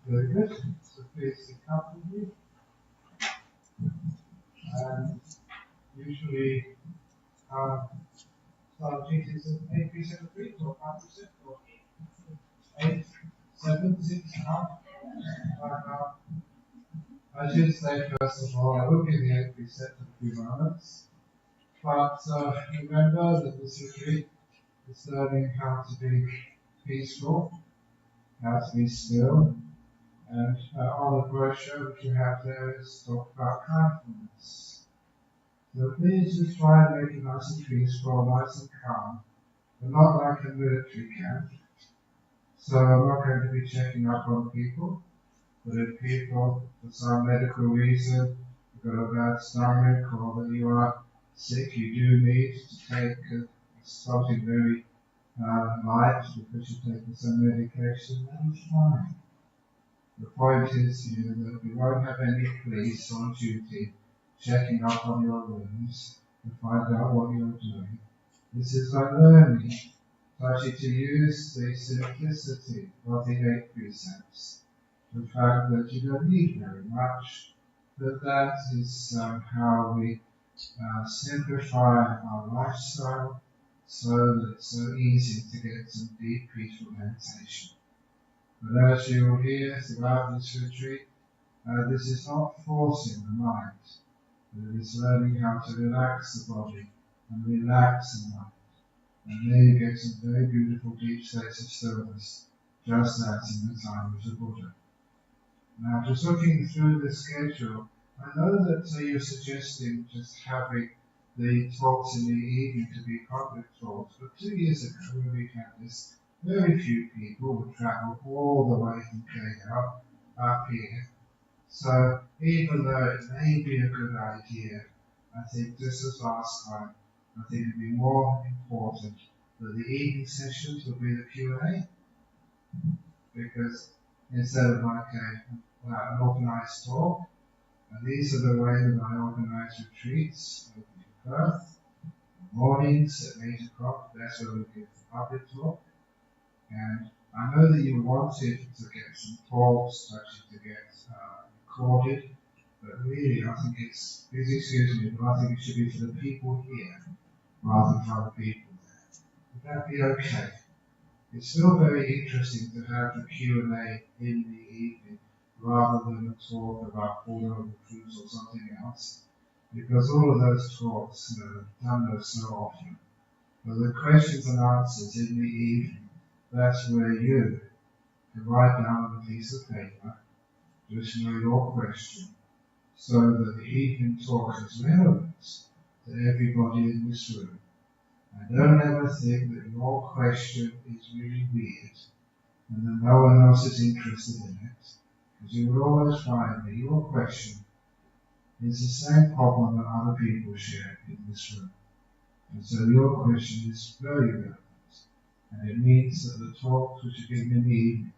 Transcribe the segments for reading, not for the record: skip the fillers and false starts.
Very good. So please sit comfortably. And usually start treaties at 8% free or 5% or 8, 7, 6.5. I should say first of all, I will give the 8% in a few moments. But remember that this retreat is learning how to be peaceful, how to be still, and on the brochure which you have there is talk about mindfulness. So please just try and make it nice and peaceful, nice and calm, but not like a military camp. So I'm not going to be checking up on people, but if people, for some medical reason, you've got a bad stomach or that you are sick, you do need to take something very light because you're taking some medication, then it's fine. The point is here that we won't have any police on duty checking up on your wounds to find out what you're doing. This is like learning, actually to use the simplicity of the 8 precepts. The fact that you don't need very much, but that is how we simplify our lifestyle so that it's so easy to get some deep peaceful meditation. But as you will hear throughout this retreat, this is not forcing the mind, but it is learning how to relax the body and relax the mind. And there you get some very beautiful deep states of stillness, just as in the time of the Buddha. Now, just looking through the schedule, I know that you're suggesting just having the talks in the evening to be public talks, but 2 years ago when we had this, very few people would travel all the way from KL up here. So even though it may be a good idea, I think just as last time, I think it'd be more important that the evening sessions will be the Q&A, because instead of like an organised talk, and these are the way that I organise retreats in Perth. Mornings at 8 o'clock, that's where we give the public talk. And I know that you wanted to get some talks, actually to get recorded, but really I think it's, please excuse me, but I think it should be for the people here rather than for other people there. Would that be okay? It's still very interesting to have the Q&A in the evening rather than a talk about Four Noble Truths or something else, because all of those talks are done those so often. But the questions and answers in the evening, that's where you can write down on a piece of paper, just know your question, so that the evening talk is relevant to everybody in this room. And don't ever think that your question is really weird and that no one else is interested in it, because you will always find that your question is the same problem that other people share in this room. And so your question is very relevant. And it means that the talks which are given in the evening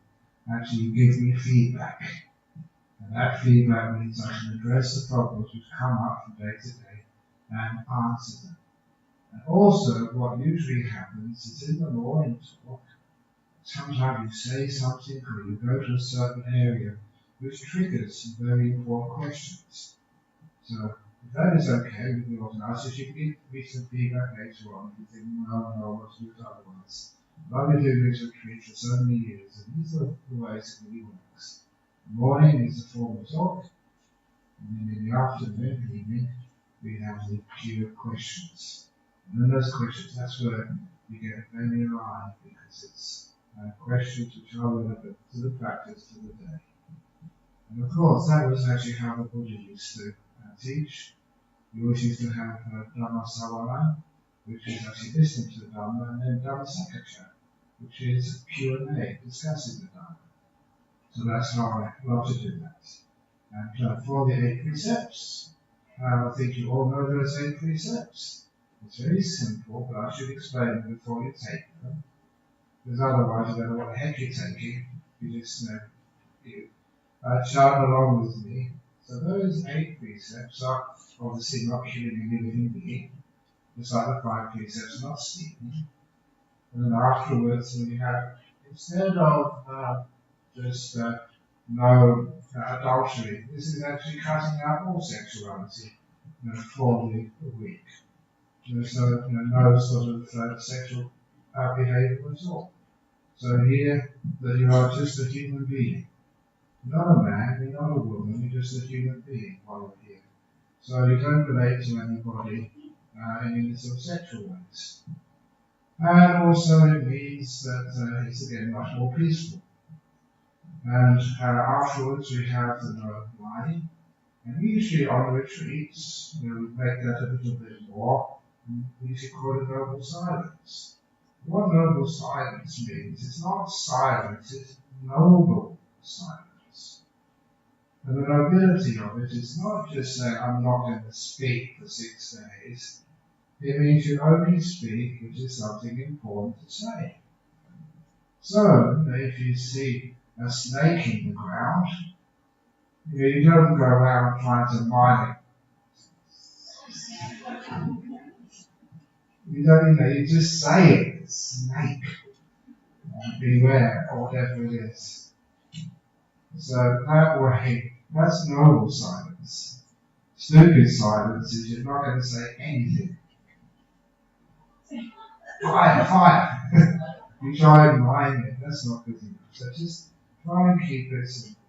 actually give me feedback. And that feedback means I can address the problems which come up from day to day and answer them. And also, what usually happens is in the morning talk, sometimes you say something or you go to a certain area which triggers some very important questions. So, if that is okay with the organisers, you can give me some feedback later on if you think, no, let's do it otherwise. But I've been doing this retreat for so many years, and these are the ways it really works. The morning is the formal talk, and then in the afternoon, evening, we have the queue of questions. And then those questions, that's where you get very alive, because it's questions which are relevant to the practice of the day. And of course, that was actually how the Buddha used to teach. We always used to have Dhamma Savana, which is actually listening to the Dhamma, and then Dhamma Sakhacha, which is Q&A, discussing the Dhamma. So that's how I love to do that. And for the 8 precepts, I think you all know those 8 precepts. It's very simple, but I should explain them before you take them, because otherwise you don't know what the heck you're taking. You just chant along with me. So those 8 precepts are obviously not killing any living being, just like the 5 precepts not stealing. And then afterwards we have, instead of just no adultery. This is actually cutting out all sexuality for the weak. There's no sort of sexual behavior at all. So here, that you are just a human being. Not a man, you're not a woman, you're just a human being while you're here. So you don't relate to anybody in any sort of sexual ways. And also it means that it's again much more peaceful. And afterwards we have the no lying. And usually on retreats, we make that a little bit more. We usually call it noble silence. What noble silence means, it's not silence, it's noble silence. And the nobility of it is not just saying, I'm not going to speak for 6 days. It means you only speak which is something important to say. So, if you see a snake in the ground, you don't go around trying to mine it. You just say it, snake, beware, or whatever it is. So that way, that's noble silence. Stupid silence is you're not going to say anything. Fire! You try and mine it, that's not good enough. So just try and keep it simple.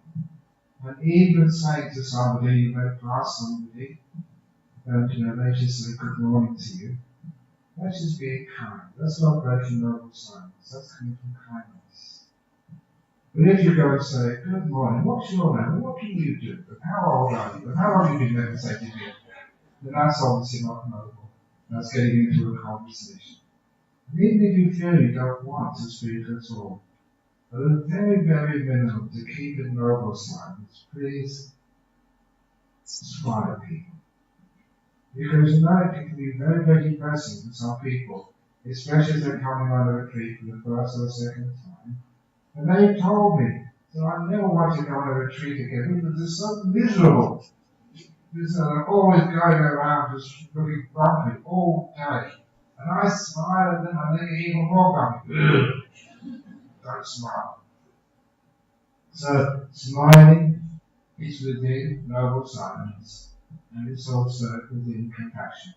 And even saying to somebody, you may pass somebody, and they just say good morning to you. That's just being kind. That's not breaking noble silence. That's coming from kindness. But if you go and say, good morning, what's your name? What do you do? And how old are you? And how long have you been meditating here? Then that's obviously not noble. That's getting into a conversation. And even if you feel you don't want to speak at all, but at a very, very minimum to keep it noble silence, please smile at people. Because it can be very, very depressing for some people, especially if they're coming on a retreat for the first or second time. And they told me, so I never want to go on a retreat again because it's so miserable. They're always going around just looking grumpy all day. And I smile at them and they get even more grumpy. Don't smile. So smiling is within noble silence, and it's also within compassion.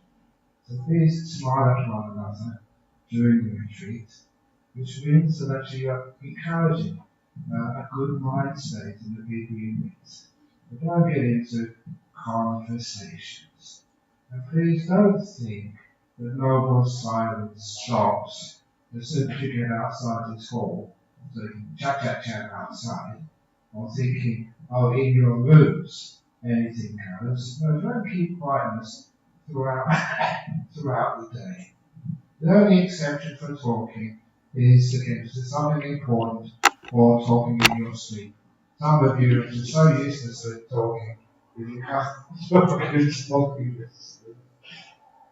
So please smile at one another during the retreat, which means that you are encouraging a good mind state in the people you meet. But don't get into conversations. And please don't think that noble silence stops as soon as you get outside this hall, so you can chat outside, or thinking, oh, in your rooms, anything goes. No, don't keep quietness throughout the day. The only exception for talking is to get to something important or talking in your sleep. Some of you are so useless at talking, if you can't talking in your sleep.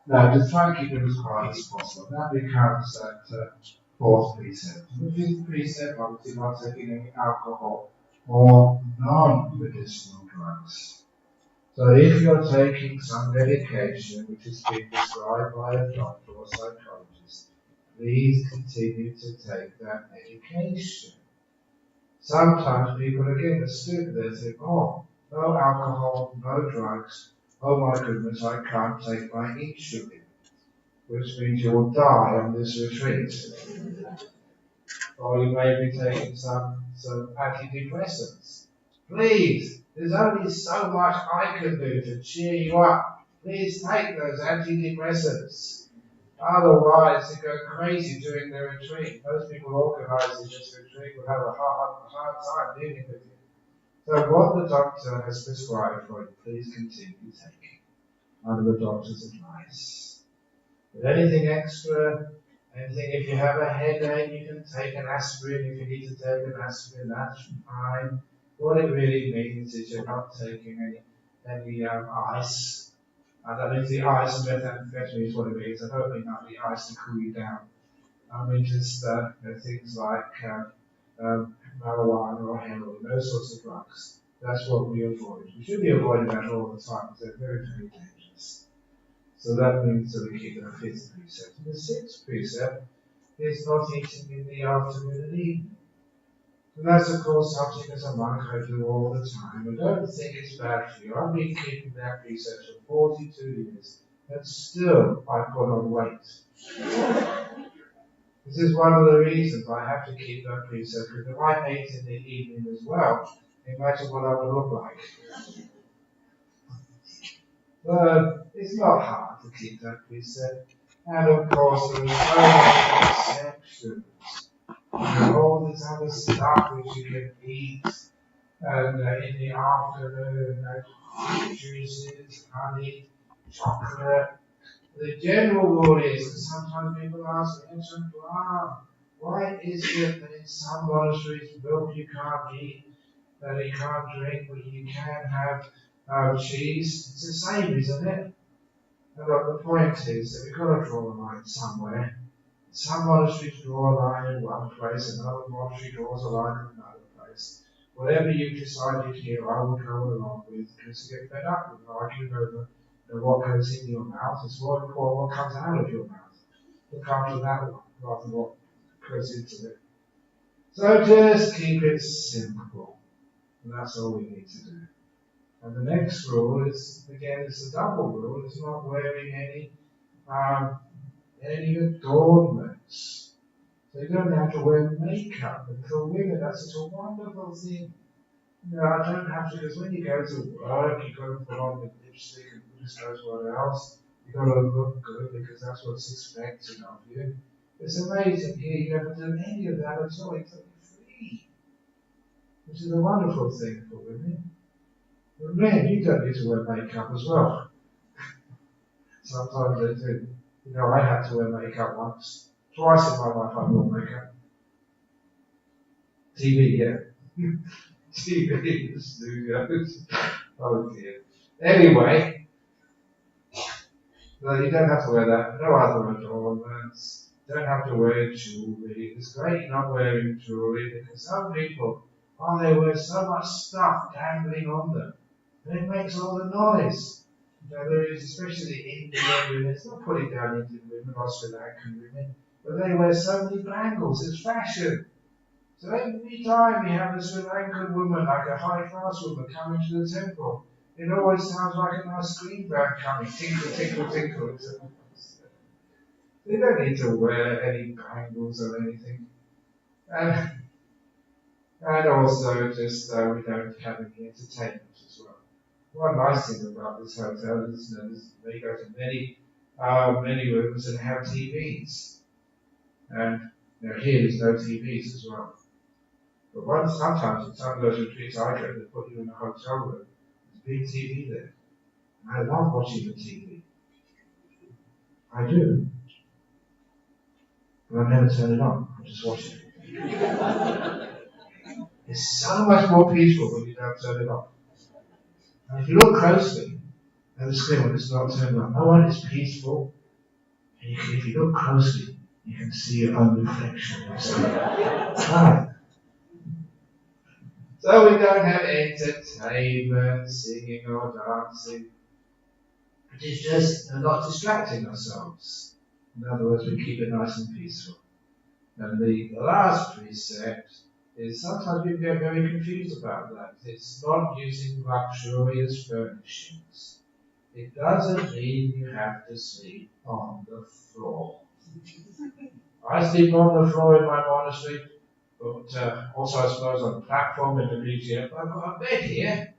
No, just try and keep it as quiet as possible. That becomes that fourth precept. The fifth precept, obviously not taking any alcohol or non-medicinal drugs. So if you're taking some medication which has been prescribed by a doctor or psychologist, please continue to take that medication. Sometimes people again are stupid, they think, oh, no alcohol, no drugs, oh my goodness, I can't take my insulin, which means you'll die on this retreat. Or you may be taking some antidepressants. Please, there's only so much I can do to cheer you up. Please take those antidepressants. Otherwise, they go crazy during the retreat. Those people organising this retreat will have a hard time dealing with you. So what the doctor has prescribed for you, please continue taking under the doctor's advice. With anything extra, if you have a headache, you can take an aspirin. If you need to take an aspirin, that's fine. What it really means is you're not taking any ice. I don't know if the ice and methamphetamine is what it means. I don't mean not the ice to cool you down. I mean just things like marijuana or heroin, those sorts of drugs. That's what we avoid. We should be avoiding that all the time because they're very, very dangerous. So that means that we keep it a fifth precept. And the sixth precept is not eating in the afternoon and evening. And that's, of course, something as a monk I do all the time. I don't think it's bad for you. I've been keeping that precept for 42 years, and still I put on weight. This is one of the reasons I have to keep that precept, because if I ate in the evening as well, imagine what I would look like. But it's not hard to keep that precept. And of course, there are so many exceptions. All this other stuff which you can eat and in the afternoon, juices, honey, chocolate. The general rule is, and sometimes people ask me, Ajahn Brahm, why is it that in some monasteries milk you can't eat, that you can't drink, but you can have cheese? It's the same, isn't it? And the point is that we've got to draw a line somewhere. Some monasteries draw a line in one place, another monastery draws a line in another place. Whatever you've decided here, I will go along with, because you get fed up with arguing over what goes in your mouth. It's more important what comes out of your mouth. Look after that one, rather than what goes into it. So just keep it simple. And that's all we need to do. And the next rule is, again, it's a double rule. It's not wearing any adornments. So you don't have to wear makeup. And for women, that's such a wonderful thing. You know, I don't have to, because when you go to work, you've got to put on the lipstick and goodness knows what else. You've got to look good because that's what's expected of you. It's amazing here, you don't have to do any of that at all. It's free. Which is a wonderful thing for women. But men, you don't need to wear makeup as well. Sometimes they do. You know, I had to wear makeup once. Twice in my life I wore makeup. TV, yeah. TV in the studios. Oh dear. Anyway, no, you don't have to wear that. No other adornments. Don't have to wear jewellery. It's great not wearing jewellery because some people, they wear so much stuff dangling on them. And it makes all the noise. You know, there is, especially the Indian women, it's not putting down Indian women or Sri Lankan women, but they wear so many bangles, it's fashion. So every time you have a Sri Lankan woman, like a high-class woman, coming to the temple, it always sounds like a nice screen band coming, tinkle, tinkle, tinkle. They don't need to wear any bangles or anything. And also, just we don't have any entertainment as well. One nice thing about this hotel is that they go to many rooms and have TVs. And here there's no TVs as well. But sometimes in some of those retreats I go, they put you in a hotel room. There's a big TV there. And I love watching the TV. I do. But I never turn it on. I just watch it. It's so much more peaceful when you don't turn it on. And if you look closely at the screen when it's not turned on, no one is peaceful. And if you look closely, you can see your own reflection in the screen. Right. So we don't have entertainment, singing or dancing. It is just not distracting ourselves. In other words, we keep it nice and peaceful. And the last precept is sometimes people get very confused about that. It's not using luxurious furnishings. It doesn't mean you have to sleep on the floor. I sleep on the floor in my monastery, but also I suppose on the platform in the museum. I've got a bed here.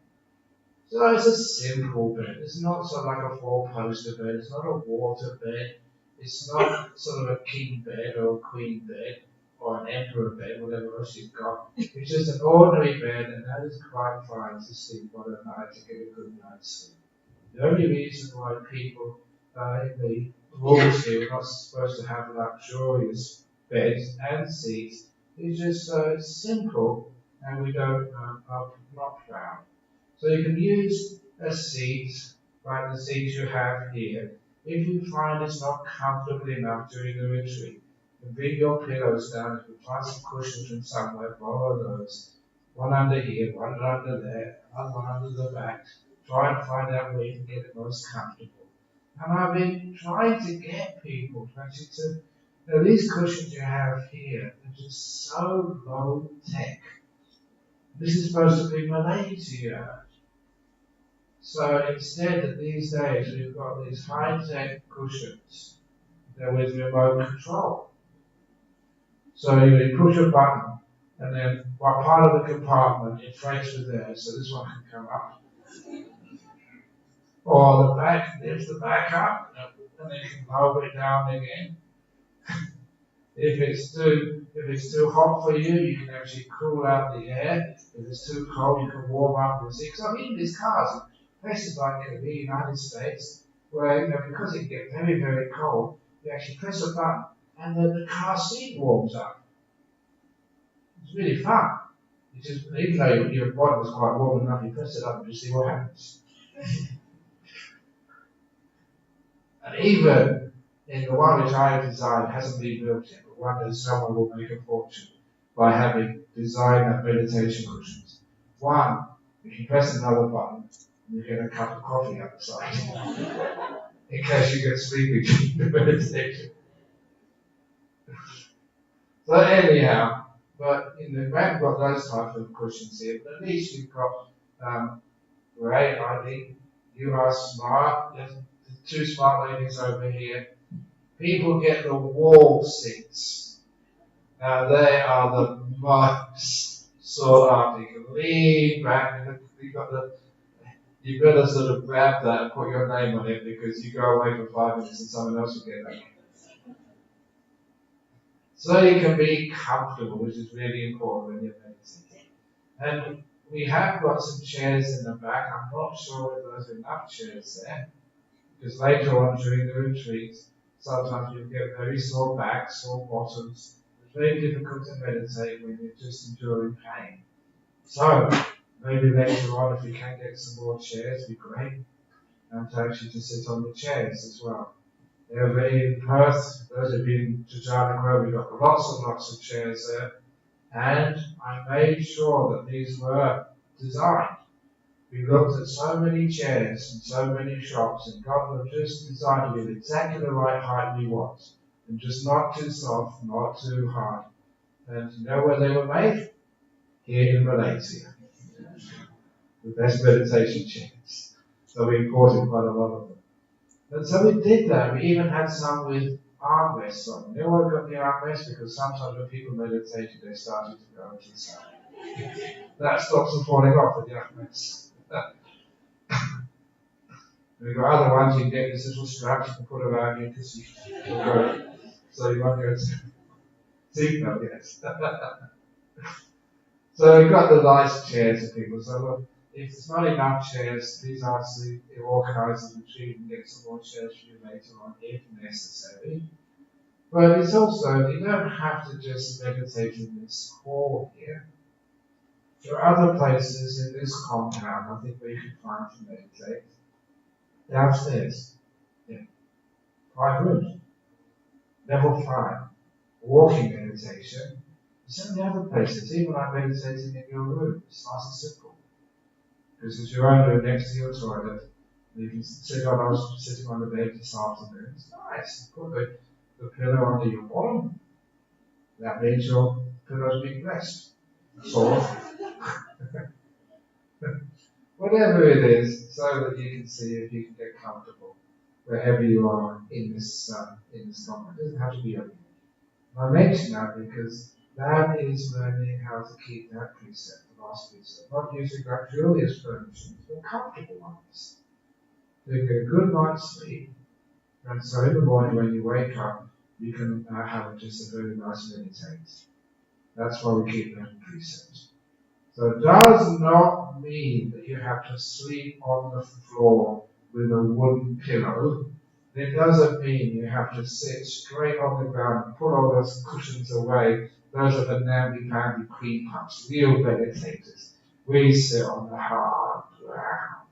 So it's a simple bed. It's not sort of like a four-poster bed. It's not a water bed. It's not sort of a king bed or a queen bed or an emperor bed, whatever else you've got. It's just an ordinary bed, and that is quite fine to sleep on at night to get a good night's sleep. The only reason why people in the rules here are not supposed to have luxurious beds and seats is just it's simple, and we don't are not proud. So you can use a seat like the seat you have here. If you find it's not comfortable enough during the retreat, then bring your pillows down. If you find some cushions from somewhere, borrow those. One under here, one under there, one under the back. Try and find out where you can get it most comfortable. And I've been trying to get people to actually these cushions you have here are just so low tech. This is supposed to be Malaysia. So instead, these days, we've got these high-tech cushions. They're with remote control. So you push a button, and then one part of the compartment inflates with air, so this one can come up. Or the back lifts the back up, and then you can lower it down again. If it's too hot for you, you can actually cool out the air. If it's too cold, you can warm up the seat. So in these cars, places like in the United States, where because it gets very, very cold, you actually press a button and the car seat warms up. It's really fun. Even though your body was quite warm enough, you press it up and you see what happens. And even in the one which I have designed, hasn't been built yet, but one that someone will make a fortune by having designed that meditation cushions. One, if you press another button, you get a cup of coffee outside, in case you get sleepy during the meditation. So anyhow, but we haven't got those types of cushions here, but at least you've got great, I think. You are smart. There's two smart ladies over here. People get the wall seats. Now they are the most sought after. You can lean back and you've got to sort of grab that and put your name on it because you go away for 5 minutes and someone else will get that. So you can be comfortable, which is really important when you're meditating. And we have got some chairs in the back. I'm not sure if there's enough chairs there, because later on during the retreat, sometimes you get very sore backs, sore bottoms. It's very difficult to meditate when you're just enduring pain. So maybe later on, if we can get some more chairs, it'd be great. And to actually to sit on the chairs as well. They're very in Perth. Those have been to Jarnaquil. We've got lots and lots of chairs there. And I made sure that these were designed. We looked at so many chairs and so many shops and got them just designed with exactly the right height we want. And just not too soft, not too hard. And you know where they were made? Here in Malaysia. The best meditation chairs. So we imported quite a lot of them. And so we did that. We even had some with armrests on. You know why we got the armrests? Because sometimes when people meditated, they started to go to the side. That stops them falling off with the armrests. We've got other ones you can get these little straps you can put around you because you go. So you won't go to seatbelt, yes. So we've got the nice chairs for people. So look, if there's not enough chairs, please ask the organisers of the retreat and get some more chairs for you later on if necessary. But it's also, you don't have to just meditate in this hall here. There are other places in this compound, I think, where you can find to meditate. Downstairs, yeah. 5 rooms. Level 5. Walking meditation. There's so many other places, even like meditating in your room. It's nice and simple. Because there's your own room next to your toilet. You can sit on, I was sitting on the bed this afternoon. It's nice. Put the pillow under your bottom. That means your pillow's being blessed. Or whatever it is, so that you can see if you can get comfortable wherever you are in this compound. It doesn't have to be everything. I mention that because that is learning how to keep that precept, the last precept, not using luxurious furnishings, but comfortable ones. To get a good night's sleep, and so in the morning when you wake up, you can have just a very nice meditation. That's why we keep learning precepts. So it does not mean that you have to sleep on the floor with a wooden pillow. It doesn't mean you have to sit straight on the ground and put all those cushions away. Those are the namby-pamby cream puffs, real meditators. We sit on the hard ground.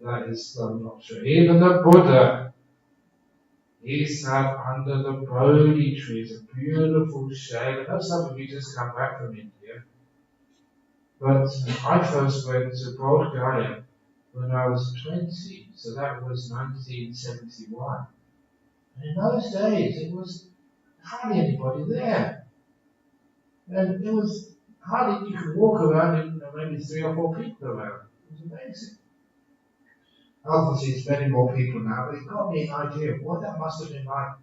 That is so not true. Even the Buddha, he sat under the Bodhi trees, a beautiful shade. I know some of you just come back from India. But I first went to Bodh Gaya when I was 20, so that was 1971. And in those days, it was hardly anybody there. And it was hardly you could walk around and maybe 3 or 4 people around. It was amazing. Obviously, it's many more people now, but it got me an idea of what that must have been like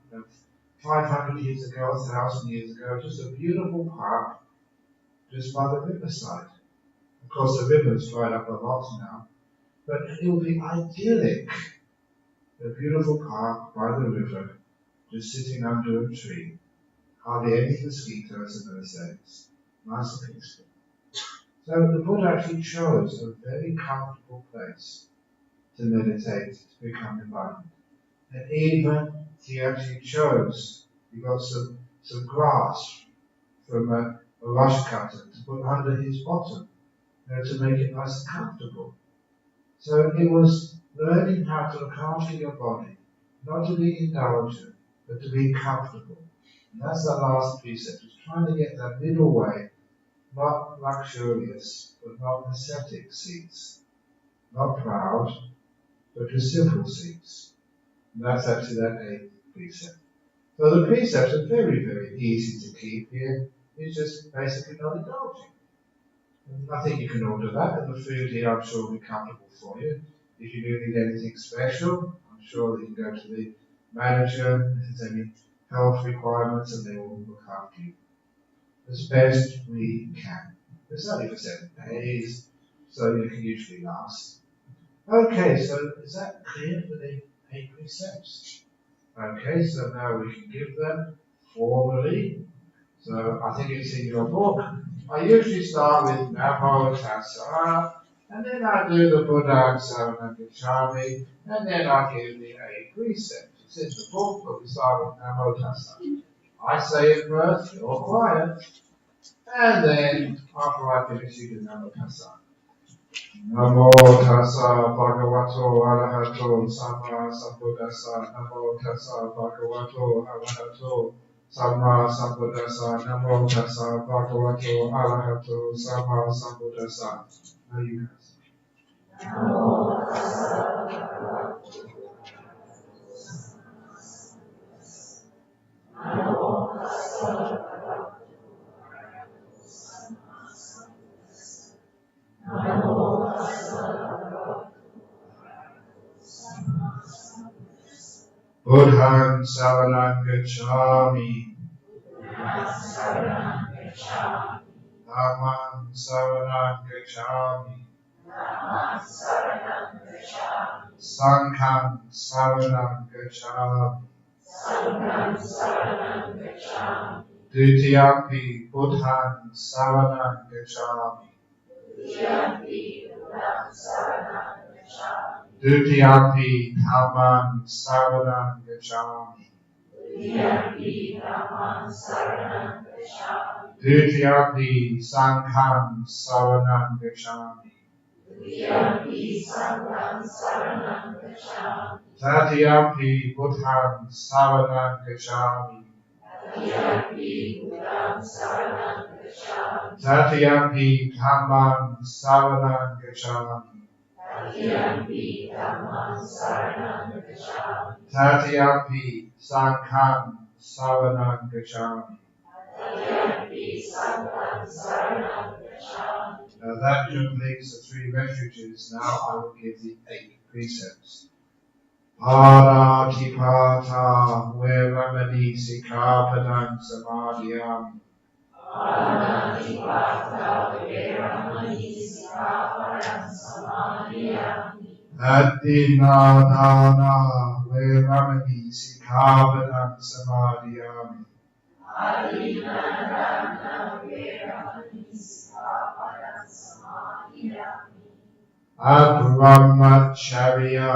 500 years ago, 1,000 years ago. Just a beautiful park just by the riverside. Of course, the river's dried up a lot now, but it would be idyllic. A beautiful park by the river, just sitting under a tree. Hardly any mosquitoes in those days. Nice and peaceful. So the Buddha actually chose a very comfortable place to meditate, to become enlightened. And even he actually chose, he got some grass from a rush cutter to put under his bottom, to make it nice and comfortable. So it was learning how to look after your body, not to be indulgent, but to be comfortable. And that's the last precept, is trying to get that middle way, not luxurious, but not ascetic seats, not proud, but just simple seats. And that's actually that 8th precept. So the precepts are very, very easy to keep here. It's just basically not indulging. I think you can order that, and the food here I'm sure will be comfortable for you. If you do need anything special, I'm sure that you can go to the manager if there's any health requirements, and they will look after you as best we can. It's only for 7 days, so you can usually last. Okay, so is that clear for the 8 precepts? Okay, so now we can give them formally. So I think it's in your book. I usually start with Namo Tassa, and then I do the Buddha Saranam Gacchami, and then I give the 8 precepts. It's in the book, but we start with Namo Tassa. I say it first, you're quiet, and then after I finish, you do Namo Tassa. Namo Tassa Bhagavato Arahato Samma Sambuddhassa. Namo Tassa Bhagavato Arahato Samma Sambuddhassa. Namo Tassa Bhagavato Arahato Samma Sambuddhassa. Now you guys. Buddhaṃ Saraṇaṃ Gacchāmi. Dhammāṃ Saraṇaṃ Gacchāmi. Sangham Saranam Gacchāmi. Dutiyampi Buddhaṃ Saranam Gacchāmi. Dutiyampi Dhammam Saranam Gacchāmi. Dutiyampi Sangham Saranam Gacchāmi. Tatiyampi Buddhaṃ Saranam Gacchāmi. Tatiyampi Dhammam Saranam Gacchāmi. Tatiyampi Sangham Saranam Gacchāmi. Now that completes the 3 refuges. Now I will give the 8 precepts. Paratipata Veramani Sikkhapadam Samadhiyam. Adinādāna Veramani Sikkhapadam Samadhiyam. Abrahmacharya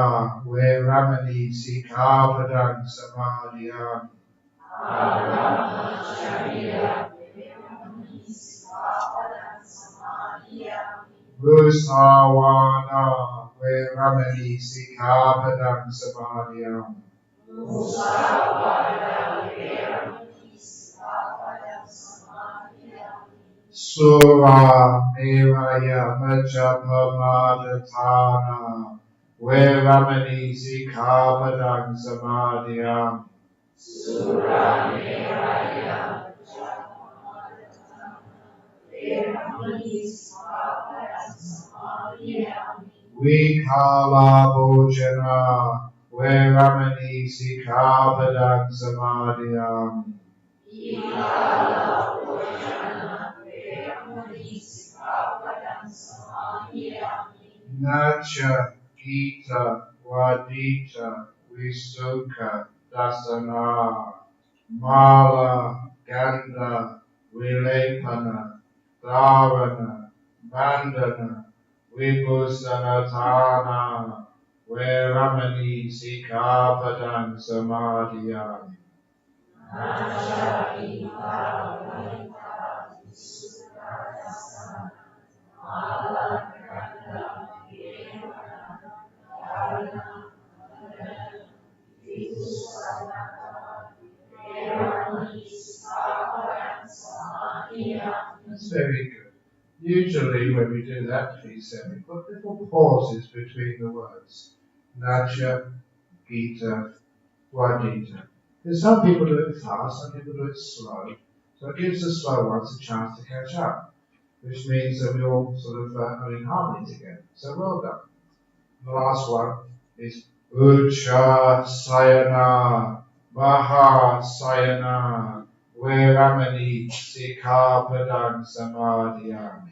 Veramani Sikkhapadam Samadhiyam. Musāvāna Veramani Sikkhapadam Samadhiyam. Sura Meraya Majapamadatana Veramani Sikkhapadam Samadhiyam. Vikala Bhojana Veramani Sikapadang Samadhyami. Nacha Gita Wadita Visuka Dasana Mala Ganda Vilepana Dharana Bandana Vibhusanatana Veramani Sikapadang Samadhyami. That's very good. Usually when we do that precept, we put little pauses between the words. Nacha, Gita, Wadita. Because some people do it fast, some people do it slow. So it gives the slow ones a chance to catch up, which means that we all sort of are in harmony together. So well done. The last one is Ucha Sayana, Maha Sayana, Veramani Sikapadang Samadhyami.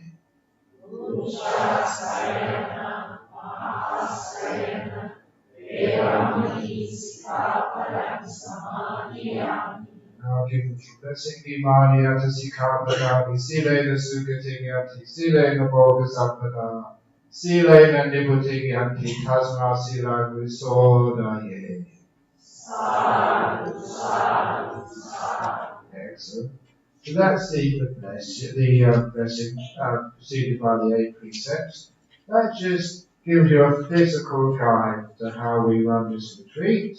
Now give the blessing Imani Ata Sikapadani, Silena Sukatigyati, Silena Bhoga Sampada, Silena Niputigyati, Tasma Sila Visodaye. Excellent. So that's the blessing preceded by the 8 precepts. That just gives you a physical guide to how we run this retreat.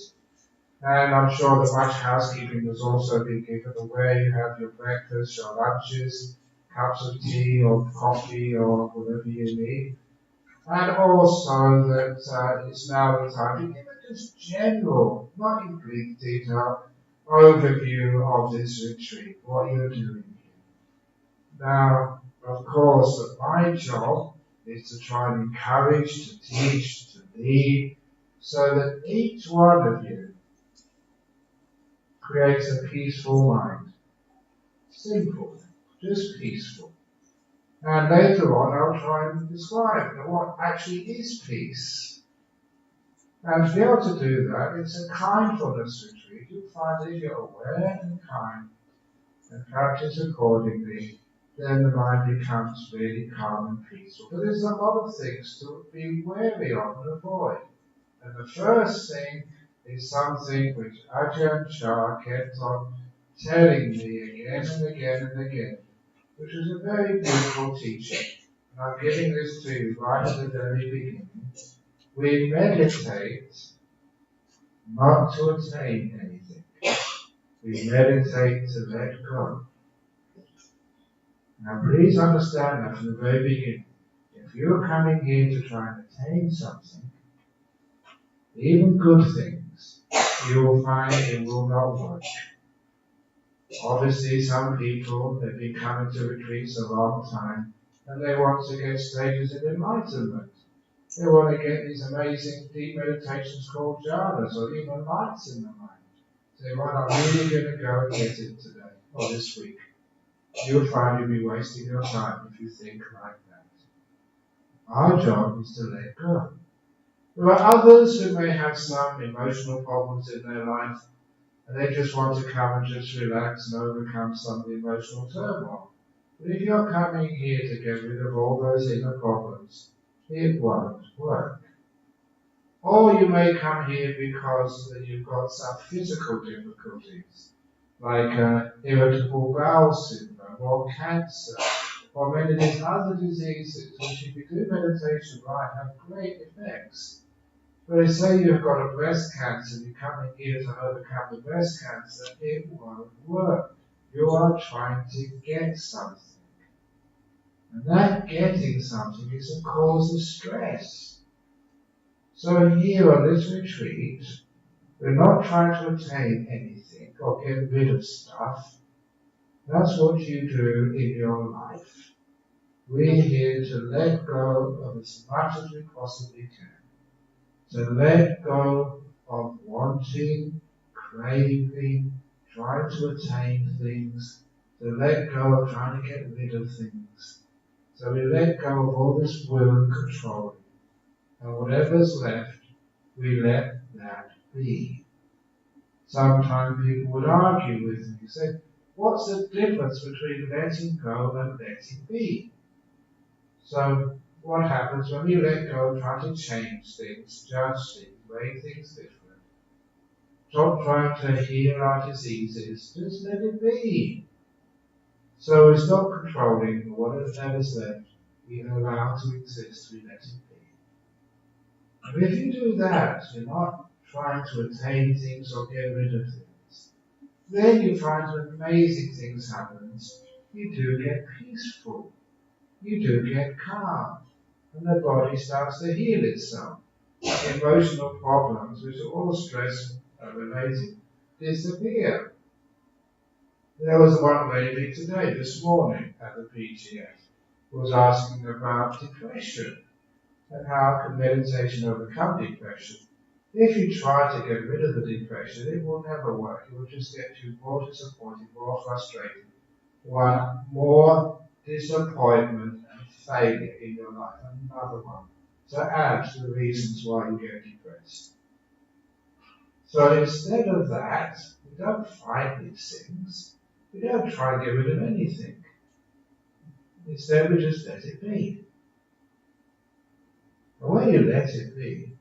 And I'm sure that much housekeeping has also been given away. You have your breakfast, your lunches, cups of tea or coffee or whatever you need. And also that it's now the time to give a just general, not in great detail, overview of this retreat, what you're doing here. Now, of course, my job is to try and encourage, to teach, to lead, so that each one of you creates a peaceful mind. Simple, just peaceful. And later on I'll try and describe what actually is peace. And to be able to do that, it's a kindfulness retreat. You'll find that if you're aware and kind and practice accordingly, then the mind becomes really calm and peaceful. But there's a lot of things to be wary of and avoid. And the first thing is something which Ajahn Brahm kept on telling me again and again and again, which is a very beautiful teaching. And I'm giving this to you right at the very beginning. We meditate not to attain anything. We meditate to let go. Now please understand that from the very beginning. If you're coming here to try and attain something, even good things, you will find it will not work. Obviously, some people, they've been coming to retreats a long time, and they want to get stages of enlightenment. They want to get these amazing deep meditations called jhanas, or even lights in the mind. So they want, I'm really going to go and get it today, or this week. You'll find you'll be wasting your time if you think like that. Our job is to let go. There are others who may have some emotional problems in their life, and they just want to come and just relax and overcome some of the emotional turmoil. But if you're coming here to get rid of all those inner problems, it won't work. Or you may come here because you've got some physical difficulties, like irritable bowel syndrome, or cancer, or many of these other diseases, which if you do meditation right, have great effects. But say you've got a breast cancer and you're coming here to overcome the breast cancer, it won't work. You are trying to get something. And that getting something is a cause of stress. So here on this retreat, we're not trying to attain anything or get rid of stuff. That's what you do in your life. We're here to let go of as much as we possibly can. To let go of wanting, craving, trying to attain things, to let go of trying to get rid of things. So we let go of all this will and control, and whatever's left, we let that be. Sometimes people would argue with me, say, what's the difference between letting go and letting be? So what happens when we let go, try to change things, judge things, make things different? Stop trying to heal our diseases, just let it be. So we stop controlling whatever's left, we allow to exist, we let it be. And if you do that, you're not trying to attain things or get rid of things. Then you find amazing things happen. You do get peaceful. You do get calm. And the body starts to heal itself. Emotional problems, which are all stress related, disappear. There was one lady today, this morning, at the PGF, who was asking about depression and how can meditation overcome depression. If you try to get rid of the depression, it will never work. It will just get you more disappointed, more frustrated, more disappointment and failure in your life, another one. So add to the reasons why you get depressed. So instead of that, we don't fight these things. We don't try to get rid of anything. Instead, we just let it be. And when you let it be,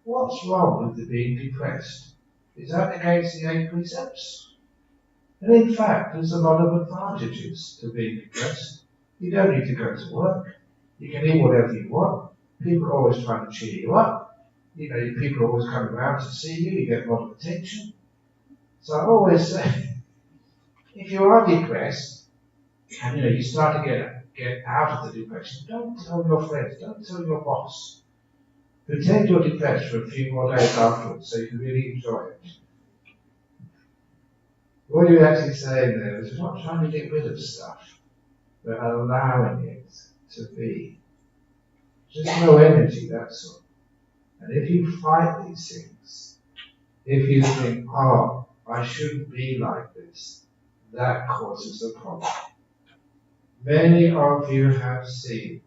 what's wrong with being depressed? Is that against the 8 precepts? And in fact, there's a lot of advantages to being depressed. You don't need to go to work. You can eat whatever you want. People are always trying to cheer you up. People are always coming around to see you. You get a lot of attention. So I always say, if you are depressed, and you start to get out of the depression, don't tell your friends, don't tell your boss. Pretend you're depressed for a few more days afterwards so you can really enjoy it. What you're actually saying there is you're not trying to get rid of stuff, but allowing it to be. Just no energy, that's all. And if you fight these things, if you think, oh, I shouldn't be like this, that causes a problem. Many of you have seen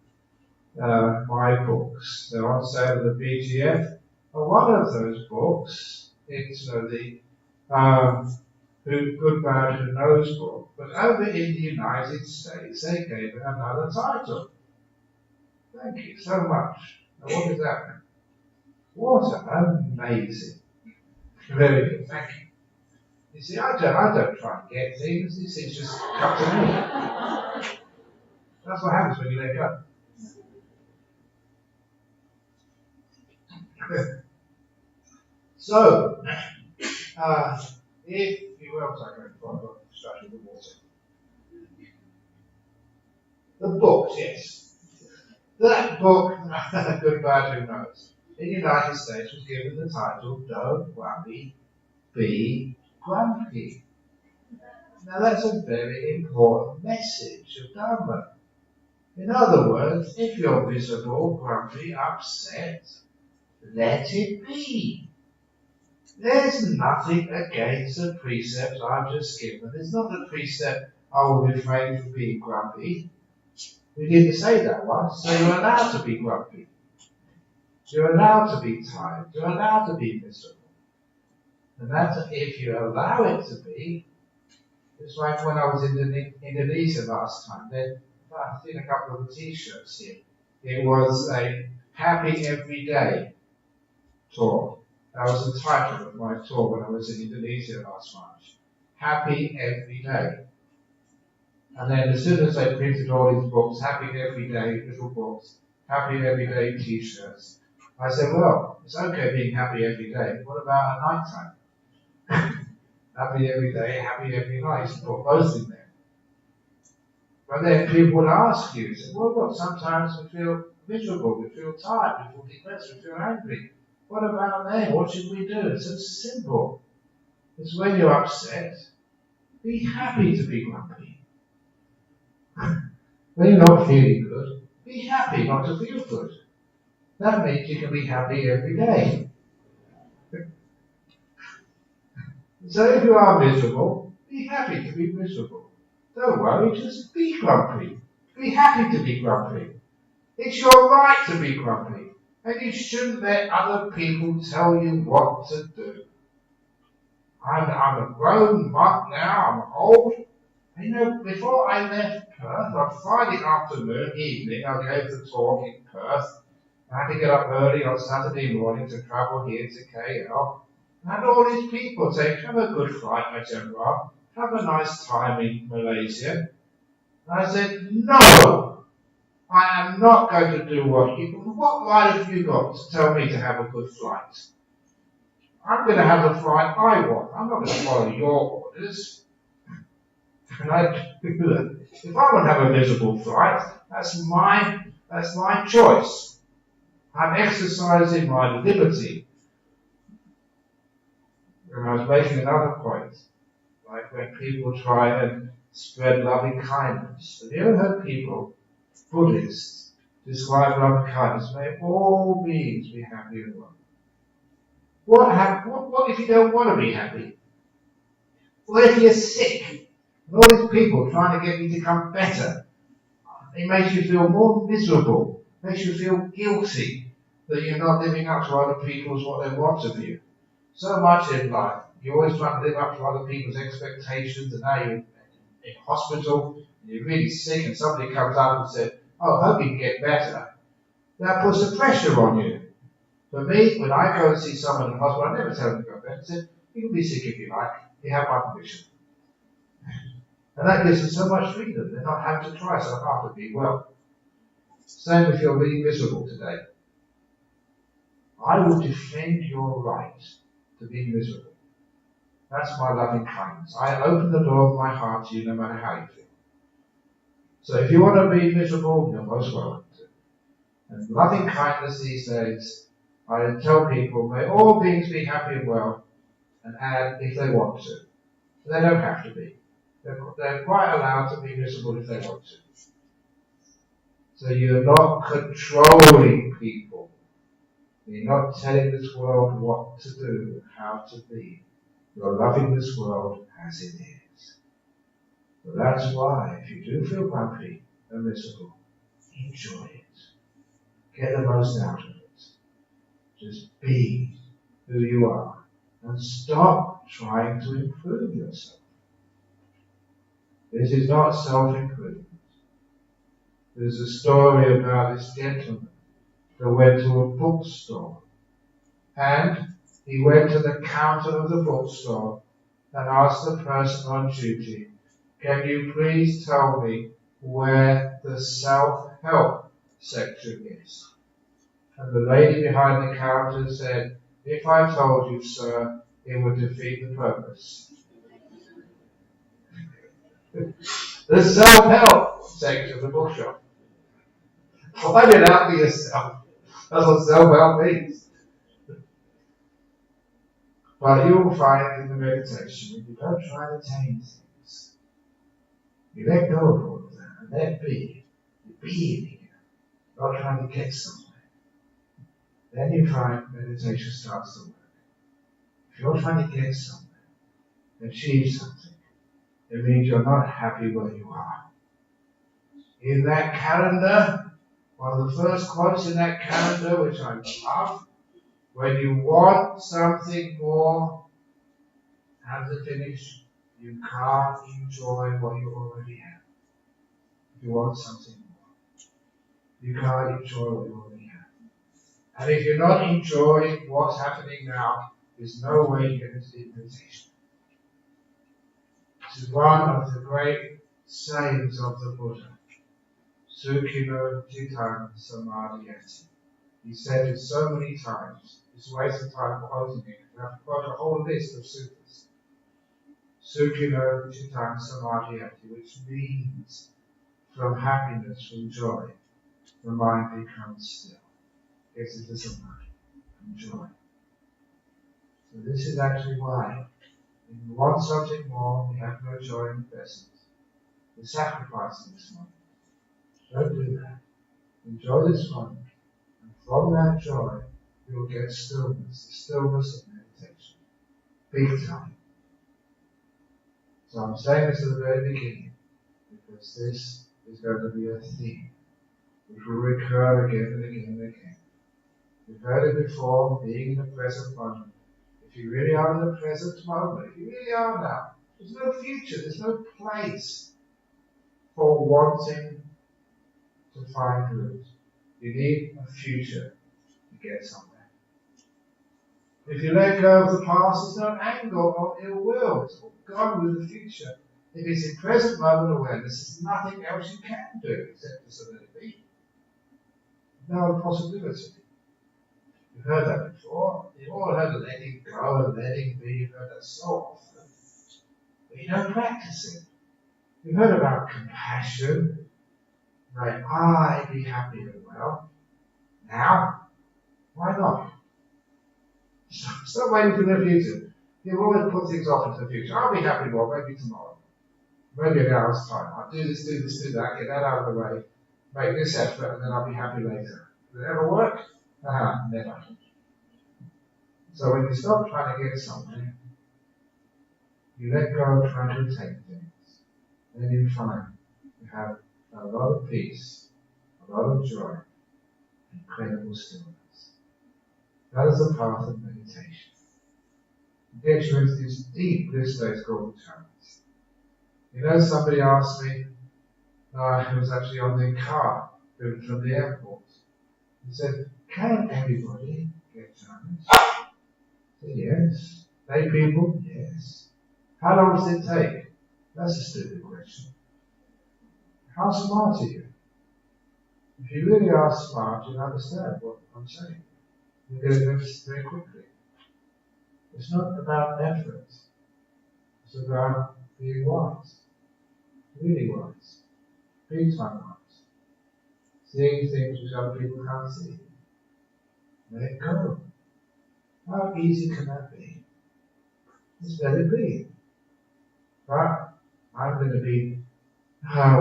my books. They're on sale at the BGF. And one of those books, it's the Good, Bad, Who Knows book, but over in the United States they gave it another title. Thank you so much. Now what does that mean? What amazing. Very good, thank you. You see, I don't try and get things, these things just come to me. That's what happens when you let go. So, if you were going to start with the water. The books, yes. That book, Good, Bad, Who Knows, in the United States was given the title Don't Worry, Be Grumpy. Now that's a very important message of Dharma. In other words, if you're miserable, grumpy, upset, let it be. There's nothing against the precepts I've just given. There's not the precept, I will refrain from being grumpy. We didn't say that once, so you're allowed to be grumpy. You're allowed to be tired. You're allowed to be miserable. And that's if you allow it to be. It's like when I was in Indonesia last time. I've seen a couple of the t-shirts here. It was a happy everyday tour. That was the title of my tour when I was in Indonesia last March. Happy every day. And then as soon as I printed all these books, happy everyday little books, happy everyday t-shirts, I said, well, it's okay being happy every day. What about at night time? Happy every day, happy every night. You put both in there. But then people would ask you, say, well, look, sometimes we feel miserable, we feel tired, we feel depressed, we feel angry. What about then? What should we do? It's so simple. It's when you're upset, be happy to be grumpy. When you're not feeling good, be happy not to feel good. That means you can be happy every day. So if you are miserable, be happy to be miserable. Don't worry, just be grumpy. Be happy to be grumpy. It's your right to be grumpy. And you shouldn't let other people tell you what to do. I'm a grown mutt now, I'm old. You know, before I left Perth, on Friday afternoon, evening, I gave the talk in Perth. I had to get up early on Saturday morning to travel here to KL. And all these people say, have a good flight, Ajahn Brahm. Have a nice time in Malaysia. And I said, no, I am not going to do what right have you got to tell me to have a good flight? I'm going to have the flight I want. I'm not going to follow your orders. And if I want to have a miserable flight, that's my choice. I'm exercising my liberty. And I was making another point, like when people try and spread loving kindness. Have you ever heard people, Buddhists, describe loving kindness? May all beings be happy and well. What if you don't want to be happy? What if you're sick? And all these people trying to get you to become better. It makes you feel more miserable. It makes you feel guilty that you're not living up to other people's what they want of you. So much in life, you're always trying to live up to other people's expectations, and now you're in hospital, and you're really sick, and somebody comes up and says, oh, I hope you can get better. That puts a pressure on you. For me, when I go and see someone in hospital, I never tell them to go better. I say, you can be sick if you like. You have my permission. And that gives them so much freedom. They're not having to try so hard to be well. Same if you're really miserable today. I will defend your right to be miserable. That's my loving kindness. I open the door of my heart to you no matter how you feel. So if you want to be miserable, you're most welcome to. And loving kindness these days, I tell people, may all beings be happy and well, and add if they want to. They don't have to be. They're quite allowed to be miserable if they want to. So you're not controlling people. You're not telling this world what to do, how to be. You're loving this world as it is. So that's why, if you do feel grumpy and miserable, enjoy it. Get the most out of it. Just be who you are. And stop trying to improve yourself. This is not self-improvement. There's a story about this gentleman that went to a bookstore. And he went to the counter of the bookstore and asked the person on duty, can you please tell me where the self-help section is? And the lady behind the counter said, if I told you, sir, it would defeat the purpose. The self-help section of the bookshop. Find it out for yourself. That's what self-help means. But you will find in the meditation, if you don't try to change things, you let go of all of that and let be. You be in here, not trying to get somewhere. Then you find meditation starts to work. If you're trying to get somewhere, achieve something, it means you're not happy where you are. In that calendar, one of the first quotes in that calendar, which I love, when you want something more, have to finish, you can't enjoy what you already have. If you want something more, you can't enjoy what you already have. And if you're not enjoying what's happening now, there's no way you get into the meditation. This is one of the great sayings of the Buddha. Sukhino Citta Samadhiyati. He said it so many times, it's a waste of time quoting it. We have to quote a whole list of sutras. Sukhino Citta Samadhiyati, which means from happiness, from joy, the mind becomes still. Gets into samadhi, from joy. So this is actually why, when you want something more, you have no joy in the present. You're sacrificing this moment. Don't do that. Enjoy this one. And from that joy, you'll get stillness, the stillness of meditation. Big time. So I'm saying this at the very beginning, because this is going to be a theme which will recur again and again and again. We've heard it before, being in the present moment. If you really are in the present moment, if you really are now, there's no future, there's no place for wanting to find good. You need a future to get somewhere. If you let go of the past, there's no anger or ill will. It's all gone with the future. If it's in present moment awareness, there's nothing else you can do except to let it be. No possibility. You've heard that before. You've all heard of letting go and letting be. You've heard that so often. But you don't practice it. You've heard about compassion. May I be happy and well. Now? Why not? Stop waiting for the future. You've always put things off into the future. I'll be happy well, maybe tomorrow. Maybe an hour's time. I'll do this, do that, get that out of the way, make this effort, and then I'll be happy later. Does it ever work? Never. So when you stop trying to get something, you let go of trying to attain things, then you find you have a lot of peace, a lot of joy, incredible stillness. That is the path of meditation. It gets you into these deep bliss states called trance. You know, somebody asked me, who was actually on the car driven from the airport. He said, can everybody get trance? I said, yes. Lay people? Yes. How long does it take? That's a stupid question. How smart are you? If you really are smart, you'll understand what I'm saying. You'll get it very quickly. It's not about effort. It's about being wise. Really wise. Big time wise. Seeing things which other people can't see. Let it go. How easy can that be? Just let it be. But I'm going to be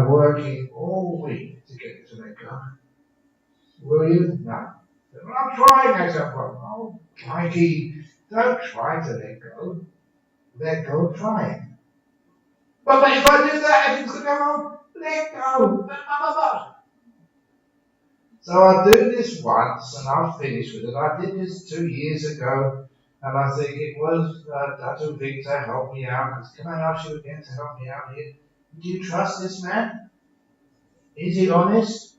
working all week to get it to let go. Will you? No. Well, I'm trying, Ajahn Brahm. Oh, Mikey, don't try to let go. Let go of trying. But if I do that, everything's going to go wrong. Let go. So I'll do this once and I'll finish with it. I did this 2 years ago and I think it was Ajahn Victor helped me out. Can I ask you again to help me out here? Do you trust this man? Is he honest?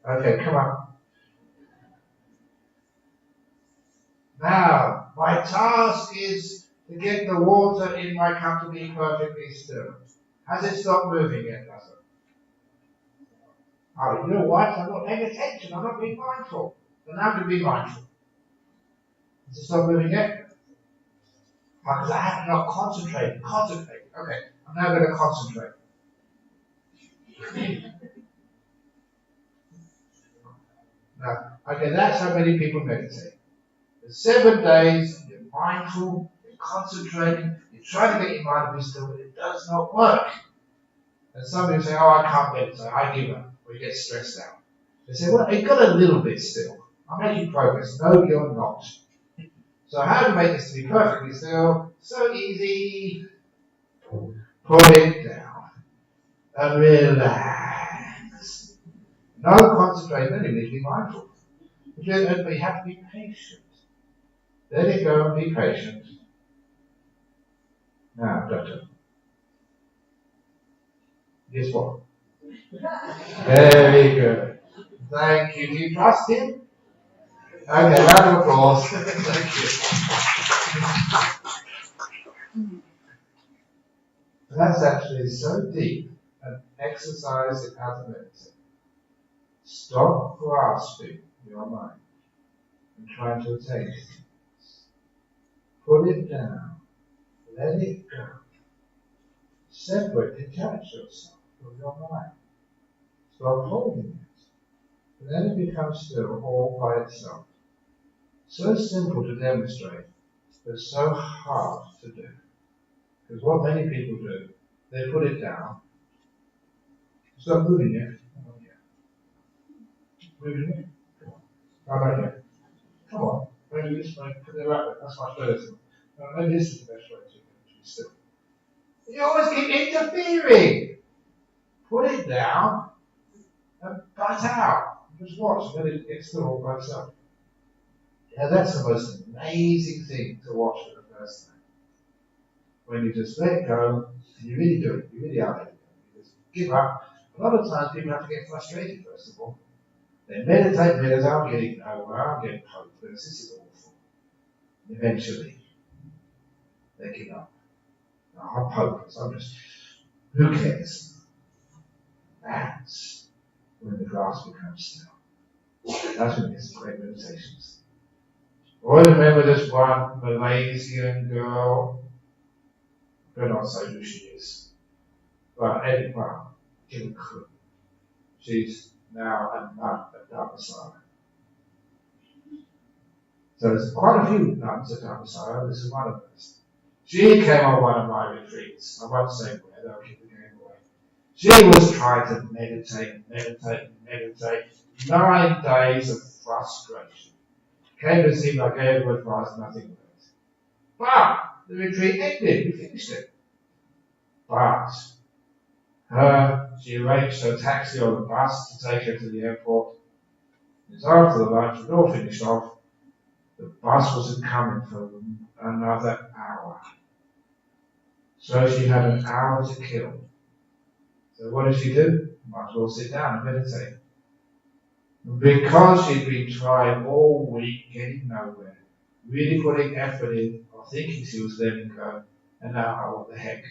Okay, come on. Now, my task is to get the water in my cup to be perfectly still. Has it stopped moving yet, does it? Oh, you know what? I'm not paying attention. I'm not being mindful. But now I'm going to be mindful. Has it stopped moving yet? Because I have not concentrated. Okay, I'm now going to concentrate. Now, okay, that's how many people meditate. The 7 days, you're mindful, you're concentrating, you're trying to get your mind to be still, but it does not work. And some people say, I can't meditate, I give up, or you get stressed out. They say, well, it got a little bit still. I'm making progress. No, you're not. So how do you make this to be perfectly still? So easy. Put it down. And relax. No concentration, then you need to be mindful. But you have to be patient. Let it go and be patient. Now, Doctor. Guess what? Very good. Thank you. Do you trust him? Okay, round of applause. Thank you. That's actually so deep an exercise in how to meditate. Stop grasping your mind and trying to attain it. Put it down. Let it go. Separate, detach yourself from your mind. Stop holding it. And then it becomes still all by itself. So simple to demonstrate, but so hard to do. Because what many people do, they put it down, stop moving it. Oh, yeah. Moving in? Come on. How about you? Come on. Maybe this way. Put it right there. That's much better. Maybe this is the best way to be still. You always keep interfering. Put it down and butt out. Just watch. Let it get still all by itself. Yeah, that's the most amazing thing to watch for the first time. When you just let go, and you really do it. You really are letting go. You just give up. A lot of times people have to get frustrated first of all. They meditate, I'm getting nowhere, I'm getting hopeless, this is awful. Eventually, they give up. No, I'm hopeless, who cares? That's when the grass becomes still. That's when it's great meditations. I remember this one Malaysian girl, I'm not so who she is, but anyway, give a clue. She's now a nun at Dharmasaya. So there's quite a few nuns at Dharmasaya, this is one of those. She came on one of my retreats. I won't say where, they'll keep the game away. She was trying to meditate. 9 days of frustration. Came to seem like every advice, nothing worked. But the retreat ended, we finished it. But she arranged her taxi or the bus to take her to the airport. It's after the lunch, we'd all finished off. The bus wasn't coming for another hour. So she had an hour to kill. So what did she do? Might as well sit down and meditate. Because she'd been trying all week, getting nowhere, really putting effort in, or thinking she was letting go, and now, what the heck,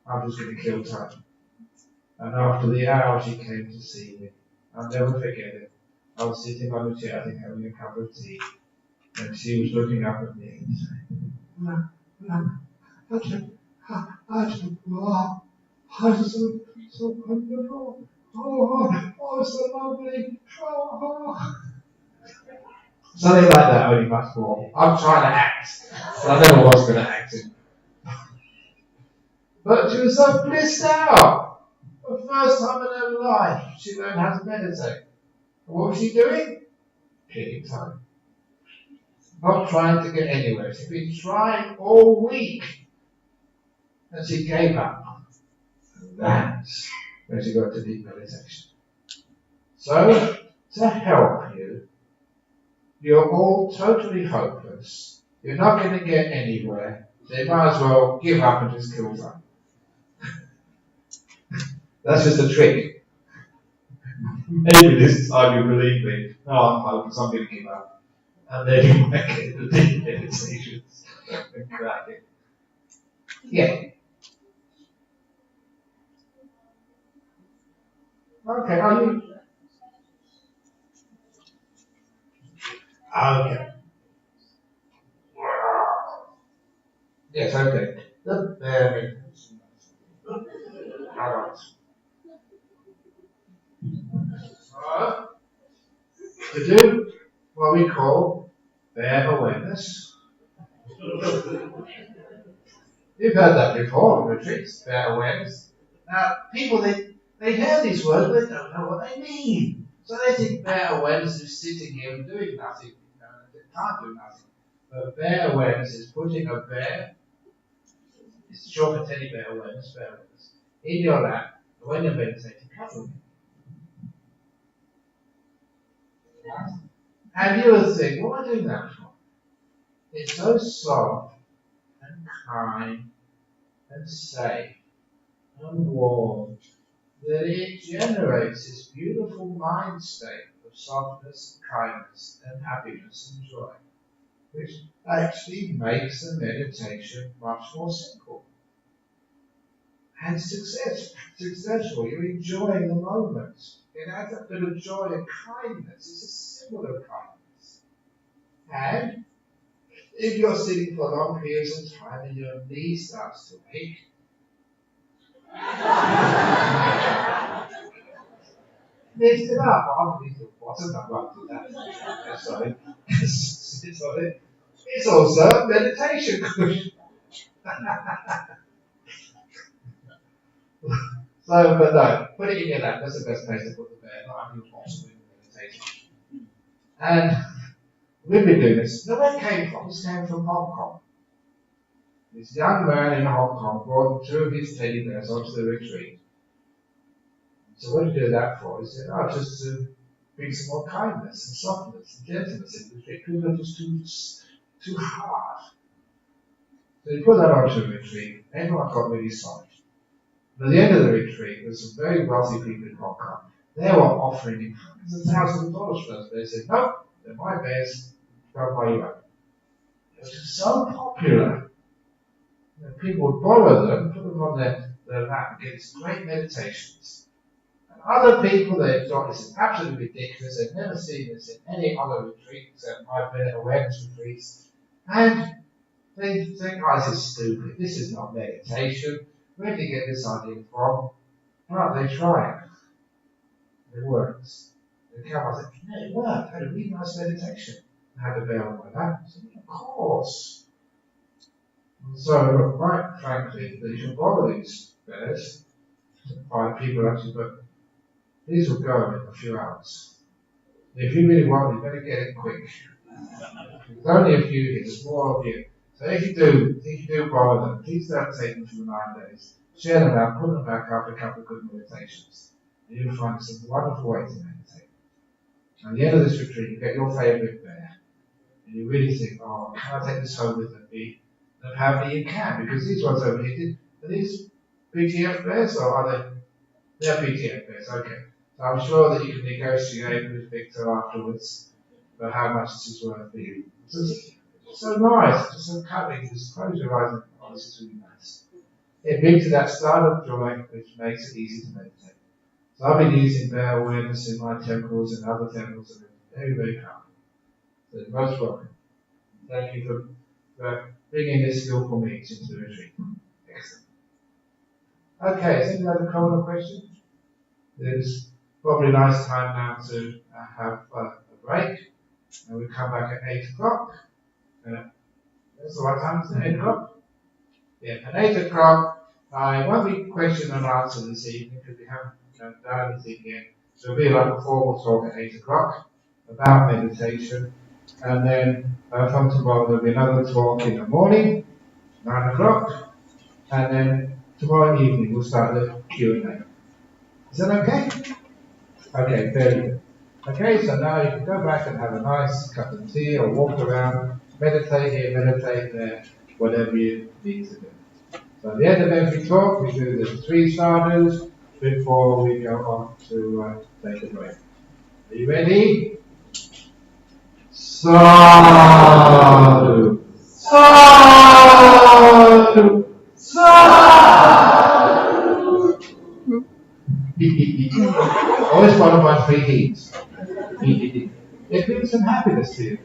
I'm just going to kill time. And after the hour, she came to see me. I'll never forget it. I was sitting on the chair, I think, having a cup of tea, and she was looking up at me and saying, Ajahn Brahm, I'm so wonderful. Oh, so lovely. Something like that, only much more. I'm trying to act. I never was going to act it. But she was so blissed out. For the first time in her life, she learned how to meditate. And what was she doing? Killing time. Not trying to get anywhere. She'd been trying all week. And she gave up. And that's when she got to deep meditation. So, to help you, you're all totally hopeless. You're not going to get anywhere. So you might as well give up and just kill time. That's just a trick. Maybe this time you believe me. No, I'm hopeless, I'm going to give up. And then you make it the deep meditations and crack it. Yeah. Okay, are you? Okay. Yes, okay. Alright. To do what we call bare awareness. You've heard that before on retreats, bare awareness. Now, people, they hear these words, but they don't know what they mean. So they think bare awareness is sitting here and doing nothing. They can't do nothing. But bare awareness is putting a bear, it's short for teddy bear awareness, in your lap, when you're meditating, cuddling it. And you will think, what am I doing that for? It's so soft and kind and safe and warm that it generates this beautiful mind state of softness, kindness, and happiness and joy, which actually makes the meditation much more simple and successful. You're enjoying the moment. It adds a bit of joy and kindness. It's a symbol of kindness. And if you're sitting for long periods of time and your knee starts to ache, lift it up. I'll leave the bottom. I won't do that. Sorry. It's also a meditation cushion. So, but no, put it in your lap. That's the best place to put the bear. Not on your bottom when you're meditating. And we've been doing this. Now, where it came from? This came from Hong Kong. This young man in Hong Kong brought two of his teddy bears onto the retreat. So what did he do that for? He said, oh, just to bring some more kindness and softness and gentleness in the retreat. People are just too hard. So he put that onto the retreat. Everyone got really sorry. At the end of the retreat, there were some very wealthy people in Hong Kong. They were offering him hundreds of thousands of dollars for those bears. They said, no, they're my bears, go buy you out. It was just so popular that people would borrow them, put them on their lap, and get these great meditations. And other people, they thought this is absolutely ridiculous. They've never seen this in any other retreat except my awareness retreats. And they think, oh, this is stupid. This is not meditation. Where did you get this idea from? Well, they try it. It works. They come and say, yeah, it worked. I had a really nice meditation. I had a bear on my lap. I said, of course. And so, quite frankly, they should borrow these bears to find people actually, but these will go in a few hours. If you really want, you better get it quick. There's only a few here, there's more of you. So if you do borrow them, please don't take them for the 9 days. Share them out, put them back after a couple of good meditations. And you'll find some wonderful ways to meditate. At the end of this retreat, you get your favourite bear. And you really think, oh, can I take this home with me? And apparently you can, because these ones over here, are these BTF bears, or are they? They're BTF bears, okay. So I'm sure that you can negotiate with Victor afterwards for how much this is worth for you. It's so nice, just so cuddling, just close your eyes and, oh, this is really nice. It brings you that start of joy, which makes it easy to meditate. So I've been using bear awareness in my temples and other temples, and it's very, very powerful. So you're most welcome. Thank you for bringing this skillful means into the retreat. Excellent. Okay, is there any other comment or question? It's probably a nice time now to have a break. And we come back at 8 o'clock. That's the right time, isn't it? 8 o'clock? Yeah, at 8 o'clock, I won't be question and answer this evening because we haven't done anything yet. So it'll be like a formal talk at 8 o'clock about meditation. And then from tomorrow, there'll be another talk in the morning, 9 o'clock. And then tomorrow evening, we'll start the Q&A. Is that okay? Okay, very good. Okay, so now you can go back and have a nice cup of tea or walk around, meditate here, meditate there, whatever you need to do. So at the end of every talk, we do the 3 sadhus before we go on to take a break. Are you ready? Sadhu, sadhu, sadhu. Always follow my 3 heats. It brings some happiness to you.